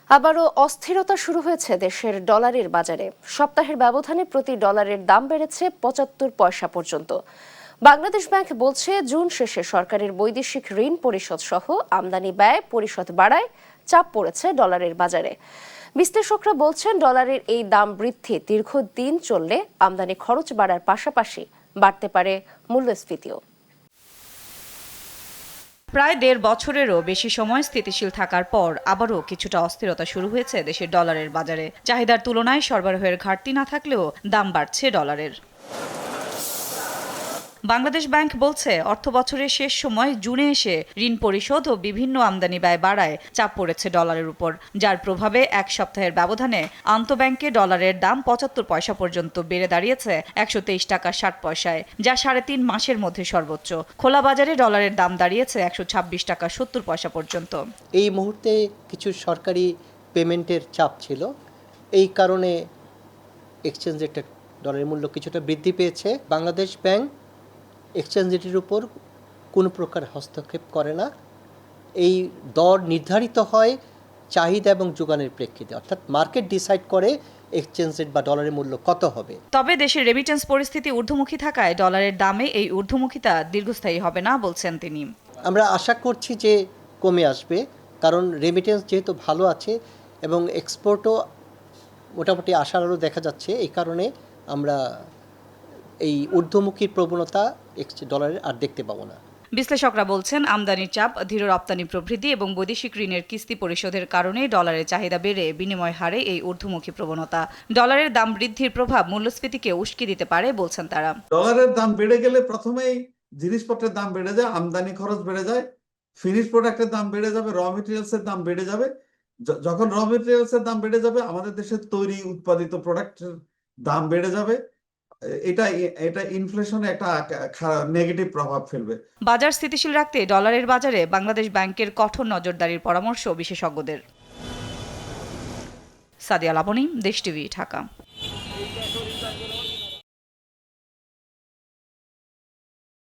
আবারও অস্থিরতা শুরু হয়েছে দেশের ডলারের বাজারে। সপ্তাহের ব্যবধানে প্রতি ডলারের দাম বেড়েছে ৭৫ পয়সা পর্যন্ত। বাংলাদেশ ব্যাংক বলছে, জুন শেষে সরকারের বৈদেশিক ঋণ পরিশোধ সহ আমদানি ব্যয় পরিশোধ বাড়ায় চাপ পড়েছে ডলারের বাজারে। বিশ্লেষকরা বলছেন, ডলারের এই দাম বৃদ্ধি দীর্ঘদিন চললে আমদানি খরচ বাড়ার পাশাপাশি বাড়তে পারে মূল্যস্ফীতিও। প্রায় ১.৫ বছরেরও বেশি সময় স্থিতিশীল থাকার পর আবারও কিছুটা অস্থিরতা শুরু হয়েছে দেশের ডলারের বাজারে। চাহিদার তুলনায় সরবরাহের ঘাটতি না থাকলেও দাম বাড়ছে ডলারের। বাংলাদেশ ব্যাংক বলছে, অর্থবছরের শেষ সময় জুনে এসে ঋণ পরিশোধ ও বিভিন্ন আমদানি ব্যয় বাড়ায় চাপ পড়েছে ডলারের উপর, যার প্রভাবে এক সপ্তাহের ব্যবধানে আন্তঃব্যাংকে ডলারের দাম ৭৫ পয়সা পর্যন্ত বেড়ে দাঁড়িয়েছে ১২৩ টাকা ৬০ পয়সায়, যা ৩.৫ মাসের মধ্যে সর্বোচ্চ। খোলা বাজারে ডলারের দাম দাঁড়িয়েছে ১২৬ টাকা ৭০ পয়সা পর্যন্ত। এই মুহূর্তে কিছু সরকারি পেমেন্টের চাপ ছিল, এই কারণে এক্সচেঞ্জ রেটের ডলারের মূল্য কিছুটা বৃদ্ধি পেয়েছে। বাংলাদেশ ব্যাংক এক্সচেঞ্জ রেটের উপর কোনো প্রকার হস্তক্ষেপ করে না। এই দর নির্ধারিত হয় চাহিদা এবং যোগানের প্রেক্ষিতে, অর্থাৎ মার্কেট ডিসাইড করে এক্সচেঞ্জ রেট বা ডলারের মূল্য কত হবে। তবে দেশের রেমিটেন্স পরিস্থিতি ঊর্ধ্বমুখী থাকায় ডলারের দামে এই ঊর্ধ্বমুখিতা দীর্ঘস্থায়ী হবে না বলছেন তিনি। আমরা আশা করছি যে কমে আসবে, কারণ রেমিটেন্স যেহেতু ভালো আছে এবং এক্সপোর্টও মোটামুটি আশার আলো দেখা যাচ্ছে। এই কারণে আমরা এই ঊর্ধ্বমুখী প্রবণতা ডলারের আর দেখতে পাবো না। বিশ্লেষকরা বলছেন, আমদানির চাপ, ধীর রপ্তানি প্রবৃদ্ধি এবং বৈদেশিক ঋণের কিস্তি পরিশোধের কারণে ডলারের চাহিদা বেড়ে বিনিময় হারে এই ঊর্ধ্বমুখী প্রবণতা। ডলারের দাম বৃদ্ধির প্রভাব মূল্যস্ফীতিকে উস্কে দিতে পারে বলছেন তারা। ডলারের দাম বেড়ে গেলে প্রথমেই জিনিসপত্রের দাম বেড়ে যায়, আমদানি খরচ বেড়ে যায়, ফিনিশ প্রোডাক্টের দাম বেড়ে যাবে, র মেটেরিয়ালসের দাম বেড়ে যাবে। যখন র মেটেরিয়ালসের দাম বেড়ে যাবে, আমাদের দেশের তৈরি উৎপাদিত প্রোডাক্টের দাম বেড়ে যাবে। এটা ইনফ্লেশনে একটা নেগেটিভ প্রভাব ফেলবে। বাজার স্থিতিশীল রাখতে ডলারের বাজারে বাংলাদেশ ব্যাংকের কঠোর নজরদারির পরামর্শ বিশেষজ্ঞদের। সাদিয়া লাবনী, দেশ টিভি, ঢাকা।